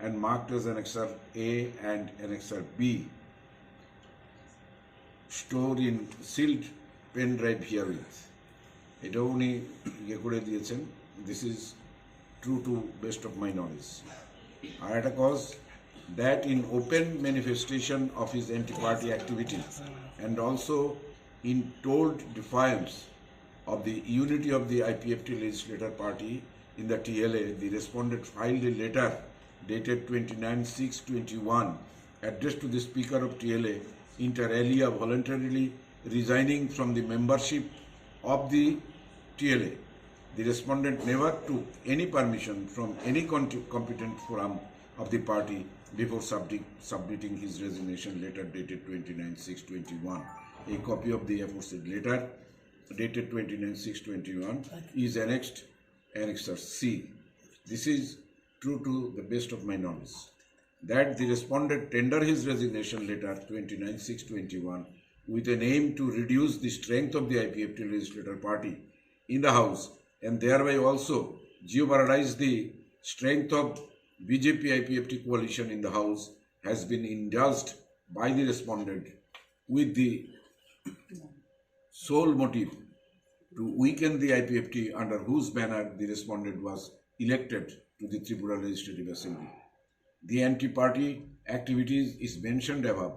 and marked as Annexure A and Annexure B, stored in sealed pen drive herewith. এটাও উনি ইয়ে করে দিয়েছেন, this is true to best of my knowledge. আর একটা cause that in open manifestation of his anti-party activity and also in told defiance of the unity of the IPFT legislator party in the TLA, the respondent filed a letter dated 29/6/21 addressed to the Speaker of TLA inter alia voluntarily resigning from the membership of the TLA. The respondent never took any permission from any competent forum of the party before submitting his resignation letter dated 29/6/21. A copy of the aforesaid letter dated 29/6/21 is annexed Annexure C. This is true to the best of my knowledge. That the respondent tender his resignation letter 29/6/21 with an aim to reduce the strength of the IPFT legislator party in the House and thereby also jeopardize the strength of BJP IPFT coalition in the House has been indulged by the respondent with the sole motive to weaken the IPFT under whose banner the respondent was elected to the Tripura Legislative Assembly. The anti-party activities is mentioned above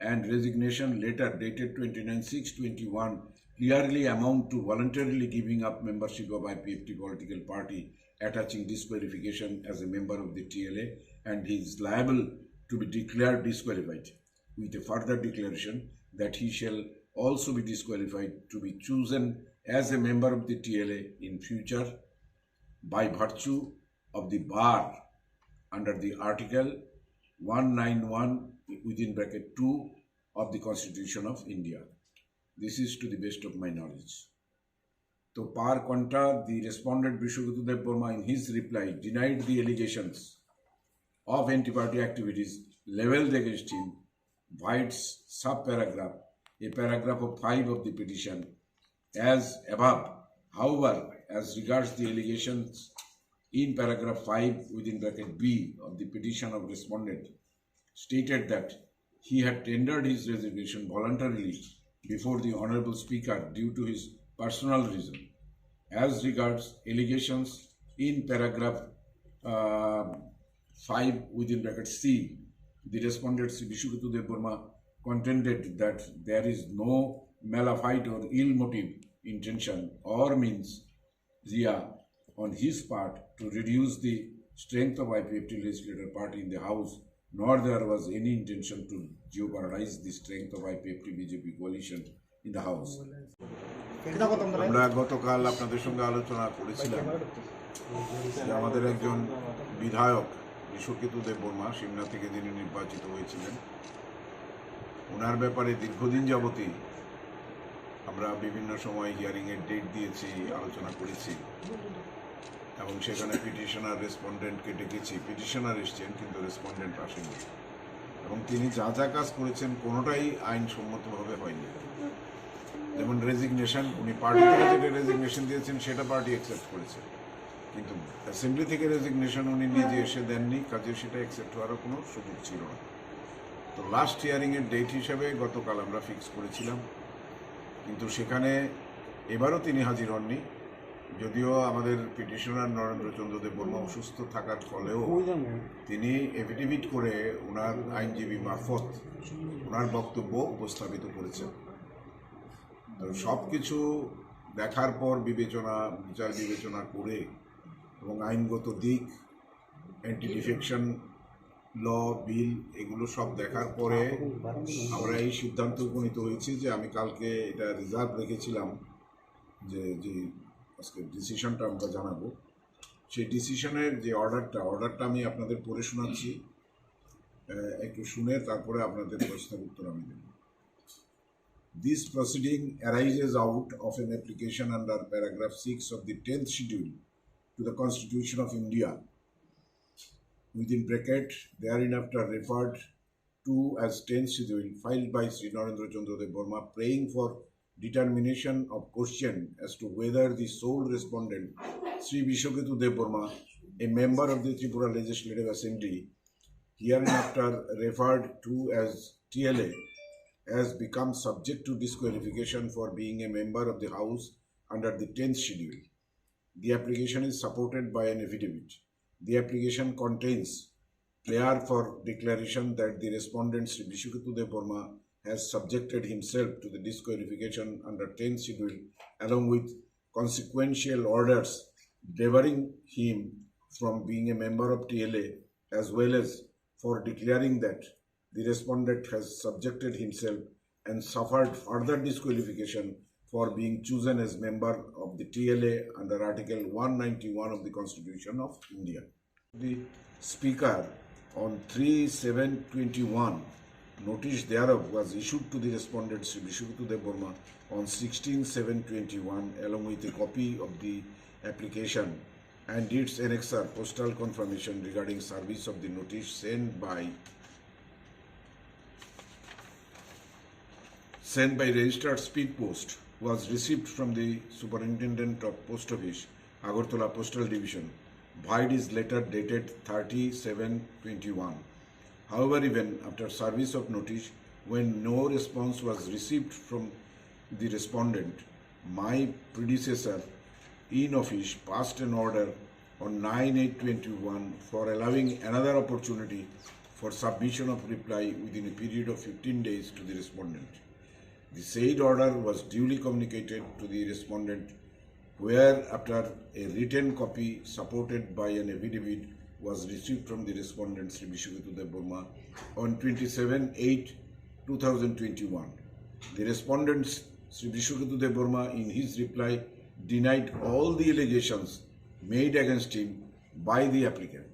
and resignation letter dated 29/6/21 clearly amount to voluntarily giving up membership of IPFT political party, attaching disqualification as a member of the TLA, and he is liable to be declared disqualified, with a further declaration that he shall also be disqualified to be chosen as a member of the TLA in future by virtue of the bar under the Article 191 within bracket 2 of the Constitution of India. This is to the best of my knowledge. So, par contra, the respondent Brishukeku Debbarma in his reply denied the allegations of anti-party activities leveled against him, violates sub-paragraph, a paragraph of 5 of the petition, as above. However, as regards the allegations in paragraph 5 within bracket B of the petition of respondent, stated that he had tendered his resignation voluntarily before the Honorable Speaker due to his personal reason. As regards allegations in paragraph 5 within bracket C, the respondent Brishukeku Debbarma contended that there is no malafide or ill motive, intention or means ria on his part to reduce the strength of IPFT legislator party in the House, nor there was any intention to jeopardize the strength of IPFT BJP coalition in the House. আমরা গতকাল আপনাদের সঙ্গে আলোচনা করেছিলাম যে আমাদের একজন বিধায়ক বৃষকেতু দেববর্মা সিমনা থেকে যিনি নির্বাচিত হয়েছিলেন, ওনার ব্যাপারে দীর্ঘদিন যাবতই আমরা বিভিন্ন সময় হিয়ারিংয়ের ডেট দিয়েছি, আলোচনা করেছি এবং সেখানে পিটিশনার রেসপন্ডেন্টকে ডেকেছি। পিটিশনার এসছেন কিন্তু রেসপন্ডেন্ট আসেনি এবং তিনি যা যা কাজ করেছেন কোনোটাই আইনসম্মতভাবে হয়নি। যেমন রেজিগনেশন, উনি পার্টি থেকে যেটা রেজিগনেশন দিয়েছেন সেটা পার্টি অ্যাকসেপ্ট করেছে, কিন্তু অ্যাসেম্বলি থেকে রেজিগনেশন উনি নিজে এসে দেননি, কাজে সেটা অ্যাকসেপ্ট হওয়ারও কোনো সুযোগ ছিল না। তো লাস্ট হিয়ারিংয়ের ডেট হিসেবে গতকাল আমরা ফিক্স করেছিলাম, কিন্তু সেখানে এবারও তিনি হাজির হননি। যদিও আমাদের পিটিশনার নরেন্দ্রচন্দ্র দেববর্মা অসুস্থ থাকার ফলেও তিনি এফিডেভিট করে ওনার আইনজীবী মারফত ওনার বক্তব্য উপস্থাপিত করেছেন। তো সব কিছু দেখার পর বিচার বিবেচনা করে এবং আইনগত দিক, অ্যান্টি ডিফেকশন ল, বিল, এগুলো সব দেখার পরে আমরা এই সিদ্ধান্ত উপনীত হয়েছি যে আমি কালকে এটা রিজার্ভ রেখেছিলাম যে আজকে ডিসিশনটা আমরা জানাবো। সেই ডিসিশনের যে অর্ডারটা আমি আপনাদের পড়ে শোনাচ্ছি, একটু শুনে তারপরে আপনাদের প্রশ্নের উত্তর আমি দেব। This proceeding arises out of an application under paragraph 6 of the 10th schedule to the Constitution of India, within bracket thereinafter referred to as 10th schedule, filed by Sri Narendra Chandra Debbarma, praying for determination of question as to whether the sole respondent, Sri Brishukeku Debbarma, a member of the Tripura Legislative Assembly, hereinafter referred to as TLA, has become subject to disqualification for being a member of the House under the 10th schedule. The application is supported by an affidavit. The application contains prayer for declaration that the respondent Sri Brishukeku Debbarma has subjected himself to the disqualification under 10th schedule along with consequential orders debarring him from being a member of TLA, as well as for declaring that the respondent has subjected himself and suffered further disqualification for being chosen as member of the TLA under Article 191 of the Constitution of India. The Speaker on 3/7/21 notice thereof was issued to the respondent Sri Brishukeku Debbarma on 16/7/21 along with a copy of the application and its annexer postal confirmation regarding service of the notice sent by registered speed post was received from the Superintendent of Post Office, Agartala Postal Division, vide his letter dated 30/7/21. However, even after service of notice, when no response was received from the respondent, my predecessor in office passed an order on 9/8/21 for allowing another opportunity for submission of reply within a period of 15 days to the respondent. The said order was duly communicated to the respondent, where after a written copy supported by an affidavit was received from the respondent Sri Brishukeku Debbarma on 27/8/2021. The respondent Sri Brishukeku Debbarma in his reply denied all the allegations made against him by the applicant.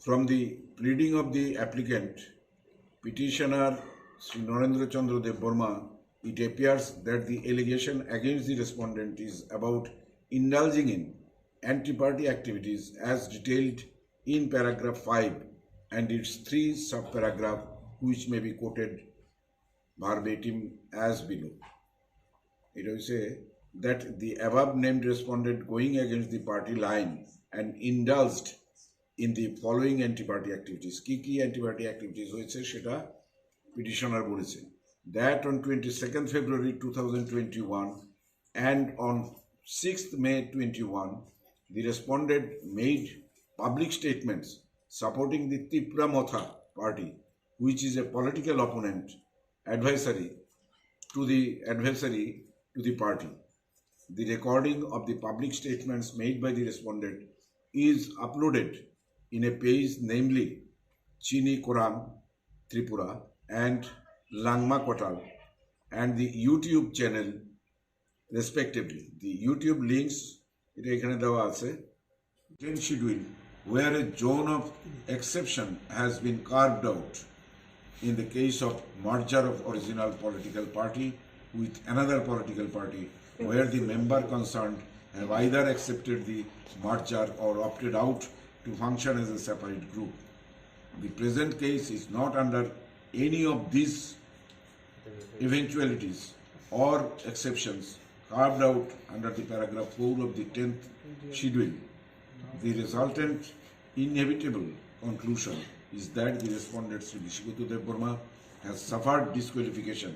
From the pleading of the applicant, petitioner Sri Narendra Chandra Debbarma, it appears that the allegation against the respondent is about indulging in anti-party activities as detailed in paragraph 5 and its 3 subparagraphs, which may be quoted verbatim as below. It will say that the above named respondent going against the party line and indulged in the following anti-party activities. Kiki anti-party activities hoyeche seta petitioner boleche that on 22nd February 2021 and on 6th May 21 the respondent made public statements supporting the Tripura Motha party, which is a political opponent adversary to the party. The recording of the public statements made by the respondent is uploaded in a page namely Chini Koram Tripura and Langma Kotal and the YouTube channel respectively. The YouTube links schedule where a zone of exception has been carved out in the case of merger of original political party with another political party where the member concerned have either accepted the merger or opted out to function as a separate group. The present case is not under any of these eventualities or exceptions carved out under the paragraph 4 of the 10th schedule. The resultant inevitable conclusion is that the respondent Sri Brishukeku Debbarma has suffered disqualification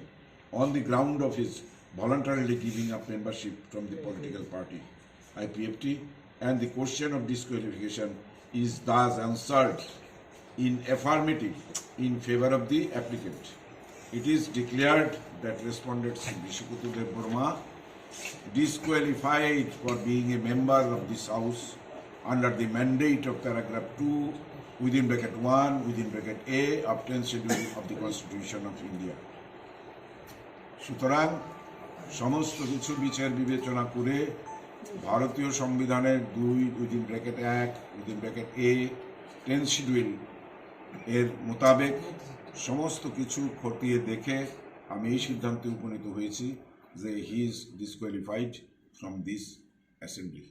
on the ground of his voluntarily giving up membership from the political party IPFT, and the question of disqualification is thus answered in affirmative in favor of the applicant. It is declared that respondent Sri Brishukeku Debbarma disqualified for being a member of this House under the mandate of paragraph 2 within bracket 1 within bracket A of 10th schedule of the Constitution of India. সুতরাং সমস্ত কিছু বিচার বিবেচনা করে ভারতীয় সংবিধানের 2 within bracket 1 within bracket এ 10th schedule এর মোতাবেক সমস্ত কিছু খতিয়ে দেখে আমি এই সিদ্ধান্তে উপনীত হয়েছি যে he is disqualified from this assembly.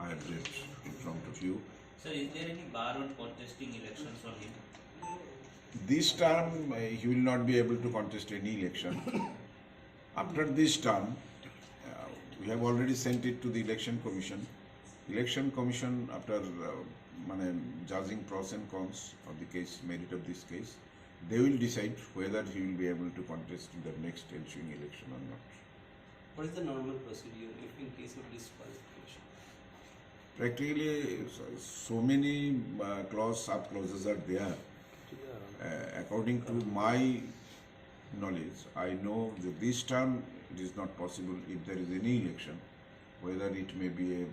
I have read in front of you. Sir, is there any bar on contesting elections on him? This term, he will not be able to contest any election. After this term, we we have already sent it to the Election Commission. Election Commission, after judging pros and cons of the case, merit of this case, they will decide whether he will be able to contest in the next ensuing election or not. What is the normal procedure if in case of disqualification? Practically, so many sub-clauses are there. According to my knowledge, I know that this term it is not possible if there is any election, whether it may be a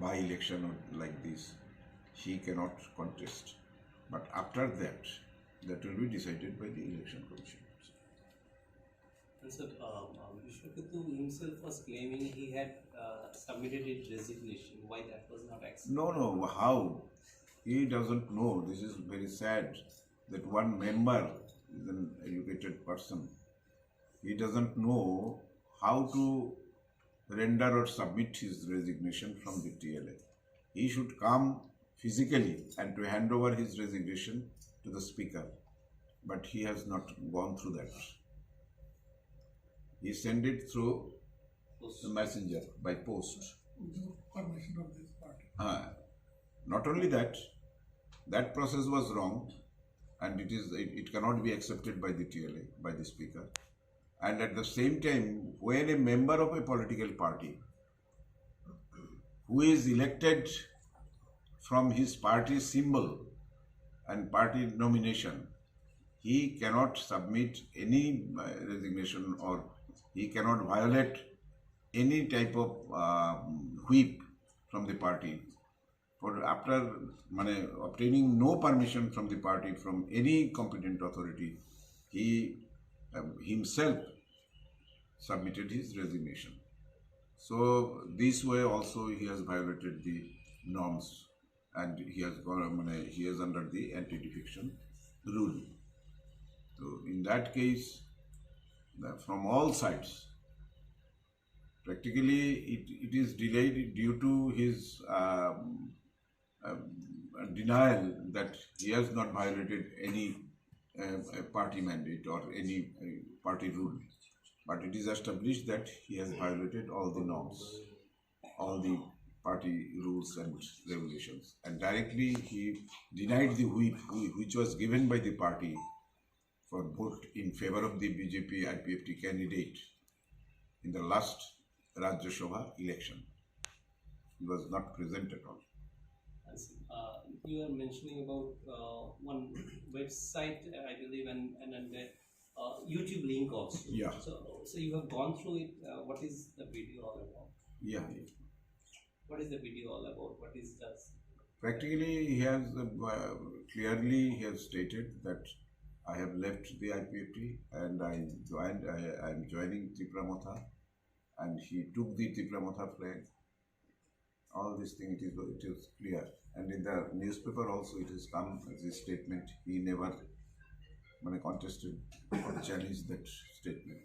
by-election or like this, he cannot contest. But after that, that will be decided by the Election Commission. And so, Brishukeku himself was claiming he had submitted his resignation. Why that was not accepted? No, how? He doesn't know. This is very sad that one member is an educated person. He doesn't know how to render or submit his resignation from the TLA. He should come physically and to hand over his resignation to the speaker. But he has not gone through that. He sent it through the messenger by post. Without permission of this party. Not only that, that process was wrong, and it cannot be accepted by the TLA, by the speaker. And at the same time, when a member of a political party who is elected from his party symbol and party nomination, he cannot submit any resignation or he cannot violate any type of whip from the party. For after obtaining no permission from the party, from any competent authority, he himself submitted his resignation. So this way also he has violated the norms, and he has gone. He is under the anti-defection rule. So in that case, from all sides, practically it is delayed due to his denial that he has not violated any party mandate or any party rule. But it is established that he has violated all the norms, all the party rules and regulations. And directly he denied the whip which was given by the party for vote in favor of the BJP IPFT candidate in the last Rajya Sabha election. He was not present at all. You are mentioning about one website, I believe, and YouTube link also. Yeah. So you have gone through it. What is the video all about? Yeah. What is the video all about? What is that? Practically, he has clearly he has stated that I have left the IPFT and I am joining Tipramotha, and he took the Tipramotha flag. All these things it is clear, and in the newspaper also it has come as a statement. He never contested or challenged that statement.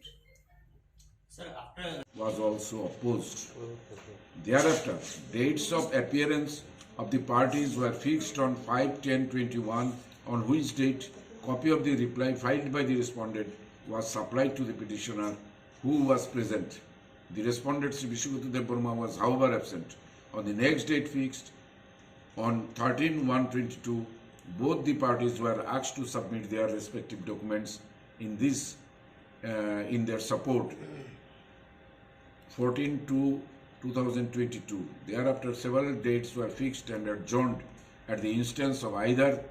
Sir, after Was also opposed. Thereafter, dates of appearance of the parties were fixed on 5/10/21, on which date copy of the reply filed by the respondent was supplied to the petitioner, who was present. The respondent, Sri Brishukeku Debbarma, was however absent. On the next date fixed, on 13/1/22, both the parties were asked to submit their respective documents in their support. 14/2/2022. Thereafter, several dates were fixed and adjourned at the instance of either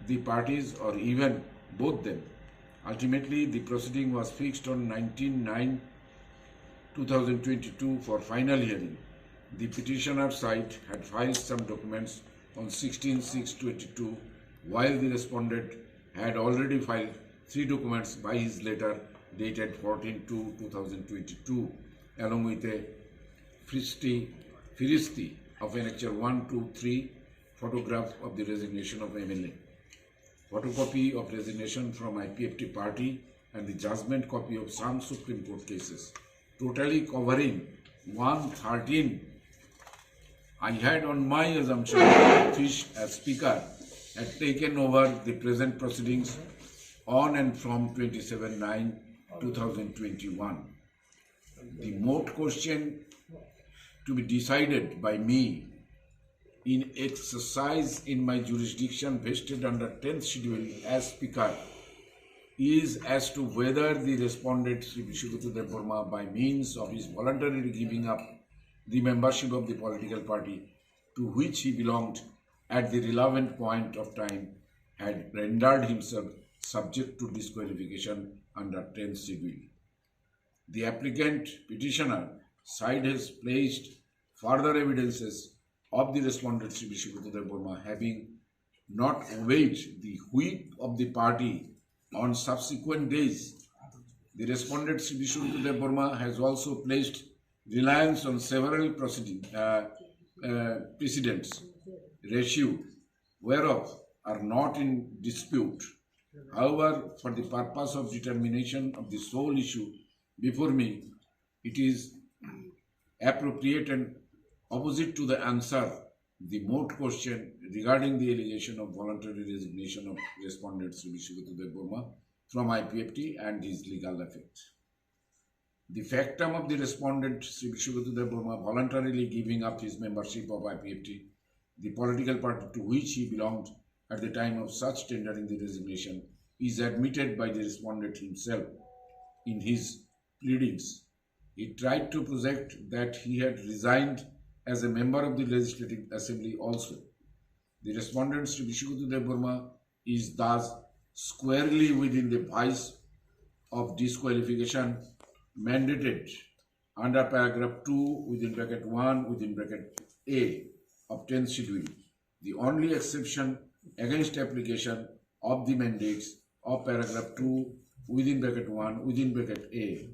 the parties or even both them. Ultimately, the proceeding was fixed on 19/9/2022 for final hearing. The petitioner side had filed some documents on 16/6/22, while the respondent had already filed 3 documents by his letter dated 14/2/2022, along with a Firisti of annexure 1, 2, 3 photograph of the resignation of MLA, photocopy of resignation from IPFT party, and the judgment copy of some Supreme Court cases, totally covering 113. I had, on my assumption, Fish as speaker had taken over the present proceedings on and from 27/9/2021. The moot question to be decided by me in exercise in my jurisdiction vested under 10th schedule as Speaker is as to whether the respondent Sri Brishukeku Debbarma, by means of his voluntarily giving up the membership of the political party to which he belonged at the relevant point of time, had rendered himself subject to disqualification under 10th schedule. The applicant petitioner side has placed further evidences of the respondent Sri Brishukeku Debbarma having not obeyed the whip of the party on subsequent days. The respondent Sri Brishukeku Debbarma has also placed reliance on several precedents, ratio whereof are not in dispute. However, for the purpose of determination of the sole issue before me, it is appropriate and opposite to the answer the moot question regarding the allegation of voluntary resignation of respondent Sri Brishukeku Debbarma from IPFT and his legal effect. The factum of the respondent Sri Brishukeku Debbarma voluntarily giving up his membership of IPFT, the political party to which he belonged at the time of such tendering the resignation, is admitted by the respondent himself in his pleadings. He tried to project that he had resigned as a member of the Legislative Assembly also. The respondent Sri Brishukeku Debbarma is thus squarely within the vice of disqualification mandated under paragraph 2 within bracket 1 within bracket A of 10th schedule. The only exception against application of the mandates of paragraph 2 within bracket 1 within bracket A